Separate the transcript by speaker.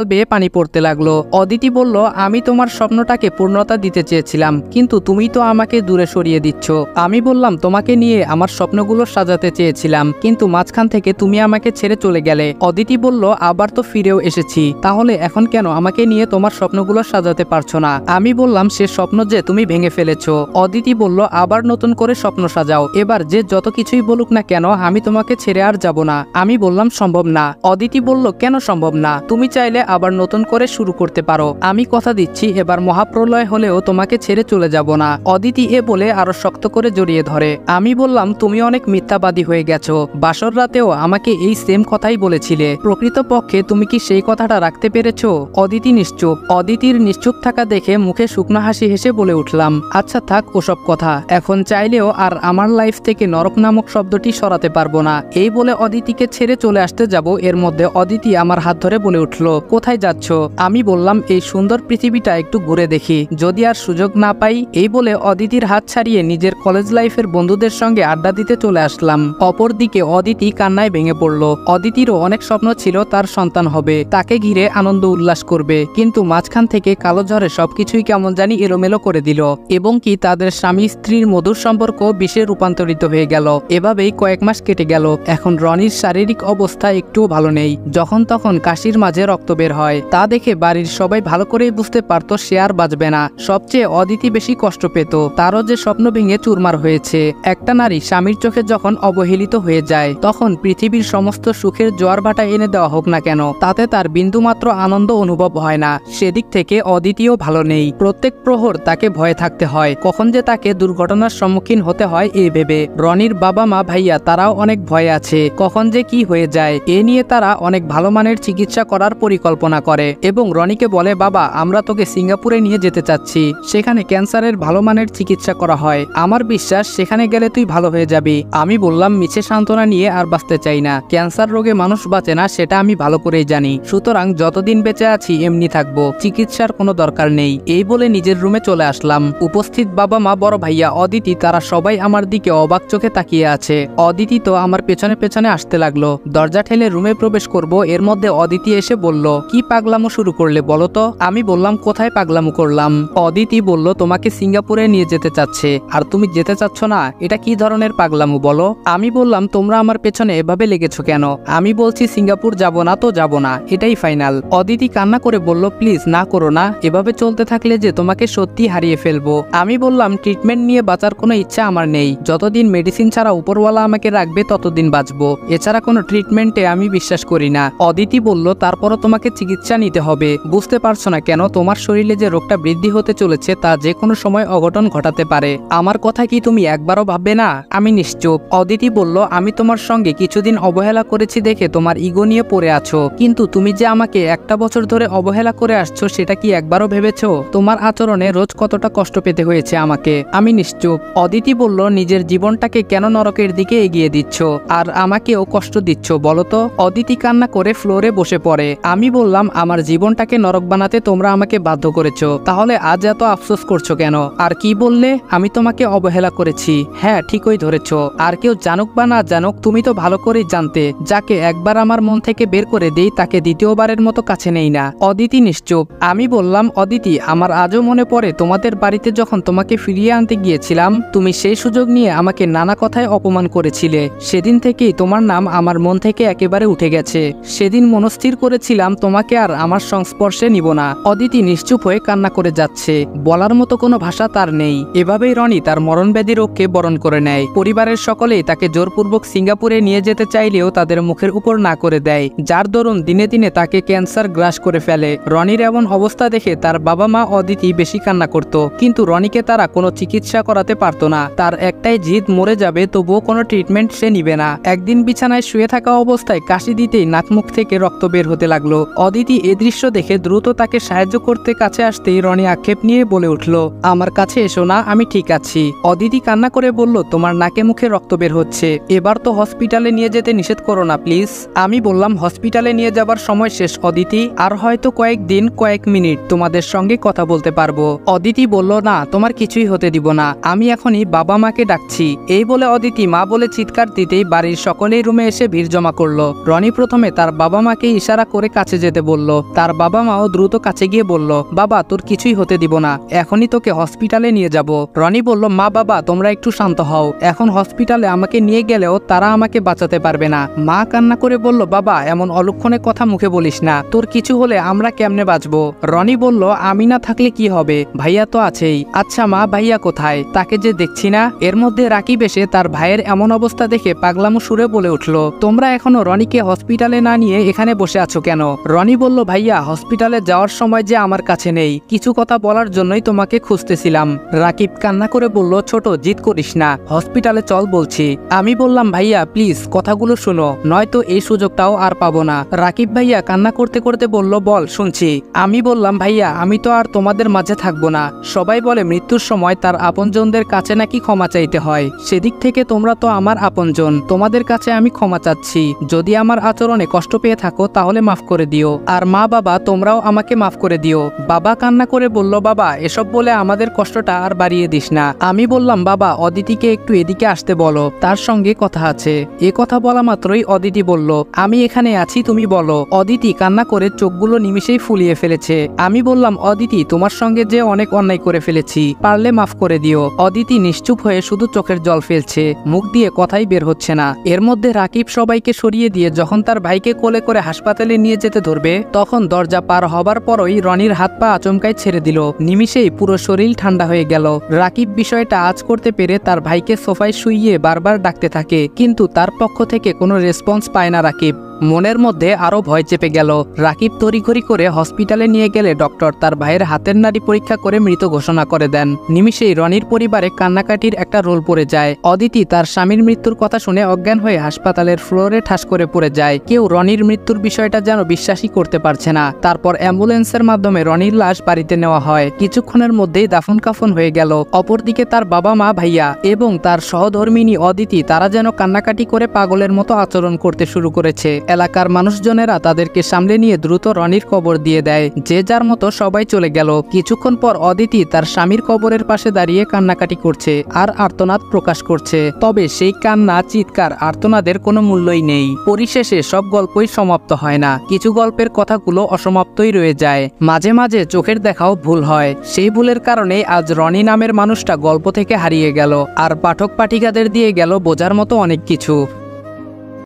Speaker 1: বেয়ে পানি পড়তে লাগলো। অদিতি বলল, আমি তোমার স্বপ্নটাকে পূর্ণতা দিতে চেয়েছিলাম, কিন্তু তুমি তো আমাকে দূরে সরিয়ে দিচ্ছ। আমি বললাম, তোমাকে নিয়ে আমার স্বপ্নগুলো সাজাতে চেয়েছিলাম, কিন্তু মাঝখান থেকে তুমি আমাকে ছেড়ে চলে গেলে। অদিতি বলল, আবার তো ফিরেও এসেছি, তাহলে এখন কেন আমাকে নিয়ে তোমার স্বপ্নগুলো সাজাতে পারছো না? আমি বললাম, সে স্বপ্ন যে তুমি ভেঙে ফেলেছো। অদিতি বলল, আবার নতুন করে স্বপ্ন সাজাও, এবার যে যত কিছুই বলুক না কেন আমি তোমাকে ছেড়ে আর যাব না। আমি বললাম, সম্ভব না। অদিতি বলল, কেন সম্ভব না? তুমি চাইলে আবার নতুন করে শুরু করতে পারো। আমি কথা দিচ্ছি, এবার মহাপ্রলয় হলেও তোমাকে ছেড়ে চলে যাব না। অদিতি এ বলে আরো শক্ত করে জড়িয়ে ধরে। আমি বললাম, তুমি অনেক মিথ্যাবাদী হয়ে গেছো। বাসর রাতেও আমাকে এই সেম কথাই বলেছিলে। প্রকৃতপক্ষে তুমি কি সেই কথাটা রাখতে পেরেছো? অদিতি নিশ্চুপ। অদিতির নিশ্চুপ থাকা দেখে মুখে শুকনো হাসি হেসে বলে উঠলাম, আচ্ছা থাক ওসব কথা, এখন চাইলেও আর আমার লাইফ থেকে নরক নামক শব্দটি সরাতে পারবো না। এই বলে অদিতিকে ছেড়ে চলে আসতে যাব, এর মধ্যে অদিতি আমার হাত ধরে বলে উঠল, কোথায় যাচ্ছ? আমি বললাম, এই সুন্দর পৃথিবীটা একটু ঘুরে দেখি, যদি আর সুযোগ না পাই। এই বলে অদিতির হাত ছাড়িয়ে নিজের কলেজ লাইফের বন্ধুদের সঙ্গে আড্ডা দিতে চলে আসলাম। অপরদিকে অদিতি কান্নায় ভেঙে পড়ল। অদিতিরও অনেক স্বপ্ন ছিল তার সন্তান হবে, তাকে ঘিরে আনন্দ উল্লাস করবে, কিন্তু মাঝখান থেকে কালো ঝড়ে সবকিছুই কেমন জানি এলোমেলো করে দিল, এবং কি তাদের স্বামী স্ত্রীর মধুর সম্পর্ক বিষে রূপান্তরিত হয়ে গেল। এভাবেই কয়েক মাস কেটে গেল। এখন রনির শারীরিক অবস্থা একটুও ভালো নেই। যখন তখন কাশির মাঝে রক্ত বের হয়, তা দেখে বাড়ির সবাই ভালো করেই বুঝতে পারতো সে আর বাঁচবে না। সবচেয়ে অদিতি বেশি কষ্ট পেত, তারও যে স্বপ্ন ভেঙে চুরমার হয়েছে। একটা নারী স্বামীর চোখে যখন অবহেলিত হয়ে যায়, তখন পৃথিবীর সমস্ত সুখের জোয়ার ভাটা এনে দেওয়া হোক না কেন, তাতে তার বিন্দুমাত্র আনন্দ অনুভব হয় না। সেদিক থেকে অদিতিও ভালো নেই। প্রত্যেক প্রহর তাকে ভয়ে থাকতে হয়, কখন যে তাকে দুর্ঘটনার সম্মুখীন হতে হয় এই ভেবে। রনির বাবা মা ভাইয়া তারাও অনেক ভয়ে আছে, কখন যে কি হয়ে যায়। এ নিয়ে তারা অনেক ভালো মানের চিকিৎসা করার পরিকল্পনা করে এবং রনিকে বলে, বাবা আমরা তোকে সিঙ্গাপুরে নিয়ে যেতে চাচ্ছি, সেখানে ক্যান্সারের ভালো মানের চিকিৎসা করা হয়, আমার বিশ্বাস সেখানে গেলে তুই ভালো হয়ে যাবি। আমি বললাম, মিছে সান্ত্বনা নিয়ে আর বাঁচতে চাই না। ক্যান্সার রোগে মানুষ বাঁচে না, সেটা আমি ভালো করেই জানি, সুতরাং যতদিন বেঁচে আছি এমনি থাকবো, চিকিৎসার কোনো দরকার নেই। এই বলে নিজের রুমে চলে আসলাম। উপস্থিত বাবা মা, বড় ভাইয়া, অদিতি তারা সবাই আমার দিকে অবাক চোখে তাকিয়ে আছে। অদিতি তো আমার পেছনে পেছনে আসতে লাগলো। দরজা ঠেলে রুমে প্রবেশ করব, এর মধ্যে অদিতি এসে বলল, কি পাগলামো শুরু করলে বলো তো? আমি বললাম, কোথায় পাগলামো করলাম? অদিতি বলল, তোমাকে সিঙ্গাপুরে নিয়ে যেতে চাচ্ছে, আর তুমি যেতে চাচ্ছ না, এটা কি ধরনের পাগলামো বলো? আমি বললাম, তোমরা আমার পেছনে এভাবে লেগেছো কেন? আমি বলছি সিঙ্গাপুর যাব না তো যাব না, এটাই ফাইনাল। অদিতি কান্না করে বলল, প্লিজ না করো না, এভাবে চলতে থাকলে যে তোমাকে সত্যি হারিয়ে ফেলবো। আমি বললাম, ট্রিটমেন্ট নিয়ে বাঁচার কোনো ইচ্ছা আমার নেই, যতদিন মেডিসিন ছাড়া উপরওয়ালা আমাকে রাখবে ততদিন বাঁচবো, এছাড়া কোনো ট্রিটমেন্টে আমি বিশ্বাস করি না। অদিতি বলল, তারপরও তোমাকে চিকিৎসা নিতে হবে, বুঝতে পারছো না কেন তোমার শরীরে যে রোগটা বৃদ্ধি হতে চলেছে তা যে কোনো সময় অঘটন ঘটাতে পারে। আমার কথা কি তুমি একবারও ভাববে না? আমি নিশ্চুপ। অদিতি বলল, আমি তোমার সঙ্গে কিছুদিন অবহেলা করেছি দেখে তোমার ইগো নিয়ে পড়ে আছো, কিন্তু তুমি যে আমাকে একটা বছর ধরে অবহেলা করে আসছো সেটা কি একবারও ভেবেছো? তোমার আচরণে রোজ কতটা কষ্ট পেতে হয়েছে আমাকে। আমি নিশ্চুপ। অদিতি বলল, নিজের জীবনটাকে কেন নরকের দিকে এগিয়ে দিচ্ছ, আর আমাকেও কষ্ট দিচ্ছ বলো তো? অদিতি কান্না করে ফ্লোরে বসে পড়ে। আমি বললাম, আমার জীবনটাকে নরক বানাতে তোমরা আমাকে বাধ্য করেছো, তাহলে আজ এত আফসোস করছো কেন? আর কি বললে? আমি তোমাকে অবহেলা করেছি? হ্যাঁ ঠিকই ধরেছো, আর কেউ জানুক বা না জানুক তুমি তো ভালো করেই জানতে, যাকে একবার আমার মন থেকে বের করে দেই তাকে দ্বিতীয়বারের মতো কাছে নেই না। অদিতি নিশ্চুপ। আমি বললাম, অদিতি আমার আজও মনে পড়ে তোমাদের বাড়িতে যখন তোমাকে ফিরিয়ে আনতে গিয়েছিলাম, তুমি সেই সুযোগ নিয়ে আমাকে নানা কথায় অপমান করেছিলে। সেদিন থেকেই তোমার নাম আমার মন থেকে একেবারে উঠে গেছে। সেদিন মনস্থির করেছিলাম তোমাকে আর আমার সংস্পর্শে নিব না। অদিতি নিশ্চুপ হয়ে কান্না করে যাচ্ছে, বলার মতো কোনো ভাষা তার নেই। এভাবেই রনি তার মরণব্যাধি রোগকে বরণ করে নেয়। পরিবারের সকলেই তাকে জোরপূর্বক সিঙ্গাপুরে নিয়ে যেতে চাইলেও তাদের মুখের উপর না করে দেয়, যার দরুন দিনে দিনে তাকে ক্যান্সার গ্রাস করে ফেলে। রনির এমন অবস্থা দেখে তার বাবা মা অদিতি বেশি কান্না করত, কিন্তু রনিকে তারা কোনো চিকিৎসা করাতে পারত না। তার একটাই জিদ, মরে যাবে তবুও কোনো ট্রিটমেন্ট সে নিবে না। একদিন বিছানায় শুয়ে থাকা অবস্থায় কাশি দিতেই নাকমুখ থেকে রক্ত বের হতে লাগলো। অদিতি এ দৃশ্য দেখে দ্রুত তাকে সাহায্য করতে কাছে আসতেই রনি আক্ষেপ নিয়ে বলে উঠল, আমার কাছে এসো না, আমি ঠিক আছি। অদিতি কান্না করে বলল, তোমার নাকে মুখে রক্ত বের হচ্ছে, এবার তো হসপিটালে নিয়ে যেতে নিষেধ করো না প্লিজ। আমি বললাম, হসপিটালে নিয়ে যাবার সময় শেষ অদিতি, আর হয়তো কয়েকদিন কয়েক মিনিট তোমাদের সঙ্গে কথা বলতে পারবো। অদিতি বলল, না তোমার কিছুই হতে দিব না, আমি এখনই বাবা মাকে ডাকছি। এই বলে অদিতি মা বলে চিৎকার দিতেই বাড়ির সকলেই রুমে এসে ভিড় জমা করলো। রনি প্রথমে তার বাবা মাকে ইশারা করে কাছে যেতে বলল। তার বাবা মাও দ্রুত কাছে গিয়ে বলল, বাবা তোর কিছুই হতে দিব না, এখনই তোকে হসপিটালে নিয়ে যাব। রনি বলল, মা বাবা তোমরা একটু শান্ত হও, এখন হসপিটালে আমাকে নিয়ে গেলেও তারা আমাকে বাঁচাতে পারবে না। মা কান্না করে বলল, বাবা এমন অলক্ষণে কথা মুখে বলিস না, তোর কিছু হলে আমরা কেমনে বাঁচবো? রনি বলল, আমি না থাকলে কি হবে, ভাইয়া তো আছেই। আচ্ছা মা, ভাইয়া কোথায়? তাকে যে দেখছি না। এর মধ্যে রাকিব এসে তার ভাইয়ের এমন অবস্থা দেখে পাগলামো সুরে বলে উঠল, তোমরা এখনো রনিকে হসপিটালে না নিয়ে এখানে বসে আছো কেন? রনি বলল, ভাইয়া হসপিটালে যাওয়ার সময় যে আমার কাছে নেই, কিছু কথা বলার জন্যই তোমাকে খুঁজতেছিলাম। রাকিব কান্না করে বলল, ছোট জিদ করিস না, হসপিটালে চল বলছি। আমি বললাম, ভাইয়া প্লিজ কথাগুলো শোনো, নয়তো এই সুযোগটাও আর পাবো না। রাকিব ভাইয়া কান্না করতে করতে বলল, বল শুনছি। আমি বললাম, ভাইয়া আমি তো আর তোমাদের মাঝে থাকবো না, সবাই বলে মৃত্যুর সময় তার আপনজনদের কাছে নাকি ক্ষমা চাইতে হয়, সেদিক থেকে তোমরা তো আমার আপনজন, তোমাদের কাছে আমি ক্ষমা চাচ্ছি। যদি আমার আচরণে কষ্ট পেয়ে থাকো তাহলে মাফ করে দিও, আর মা বাবা তোমরাও আমাকে মাফ করে দিও। বাবা কান্না করে বলল, বাবা এসব বলে আমাদের কষ্টটা আর বাড়িয়ে দিস না। আমি বললাম, বাবা অদিতিকে একটু এদিকে আসতে বলো, তার সঙ্গে কথা আছে। এ কথা বলা মাত্রই অদিতি বলল, আমি এখানে আছি, তুমি বলো। অদিতি কান্না করে চোখগুলো নিমিষেই ফুলিয়ে ফেলেছে। আমি বললাম, অদিতি তোমার সঙ্গে যে অনেক অন্যায় করে ফেলেছি, পারলে মাফ করে দিও। অদিতি নিশ্চুপ হয়ে শুধু চোখের জল ফেলছে, মুখ দিয়ে কথাই বের হচ্ছে না। এর মধ্যে রাকিব সবাইকে সরিয়ে দিয়ে যখন তার ভাইকে কোলে করে হাসপাতালে নিয়ে যেতে ধরবে, তখন দরজা পার হবার পরই রনির হাত পা আচমকাই ছেড়ে দিল। নিমিষেই পুরো শরীর ঠান্ডা হয়ে গেল। রাকিব বিষয়টা আজ করতে পেরে তার ভাইকে সোফায় শুইয়ে বারবার ডাকতে থাকে, কিন্তু তার পক্ষ থেকে কোনো রেসপন্স পায় না রাকিব। মনের মধ্যে আরো ভয় চেপে গেল। রাকিব তড়িঘড়ি করে হসপিটালে নিয়ে গেলে ডক্টর তার ভাইয়ের হাতের নাড়ি পরীক্ষা করে মৃত ঘোষণা করে দেন। নিমিষেই রনির পরিবারে কান্নাকাটির একটা রোল পড়ে যায়। অদিতি তার স্বামীর মৃত্যুর কথা শুনে অজ্ঞান হয়ে হাসপাতালের ফ্লোরে ঠাস করে পড়ে যায়। কেউ রনির মৃত্যুর বিষয়টা যেন বিশ্বাসই করতে পারছে না। তারপর অ্যাম্বুলেন্সের মাধ্যমে রনির লাশ বাড়িতে নেওয়া হয়। কিছুক্ষণের মধ্যেই দাফন কাফন হয়ে গেল। অপরদিকে তার বাবা মা, ভাইয়া এবং তার সহধর্মিনী অদিতি তারা যেন কান্নাকাটি করে পাগলের মতো আচরণ করতে শুরু করেছে। এলাকার মানুষজনেরা তাদেরকে সামলে নিয়ে দ্রুত রনির কবর দিয়ে দেয়। যে যার মতো সবাই চলে গেল। কিছুক্ষণ পর অদিতি তার স্বামীর কবরের পাশে দাঁড়িয়ে কান্নাকাটি করছে আর আর্তনাদ প্রকাশ করছে। তবে সেই কান্না, চিৎকার, আর্তনাদের কোনো মূল্যই নেই। পরিশেষে সব গল্পই সমাপ্ত হয় না, কিছু গল্পের কথাগুলো অসমাপ্তই রয়ে যায়। মাঝে মাঝে চোখের দেখাও ভুল হয়। সেই ভুলের কারণে আজ রনি নামের মানুষটা গল্প থেকে হারিয়ে গেল, আর পাঠক পাঠিকাদের দিয়ে গেল বোঝার মতো অনেক কিছু।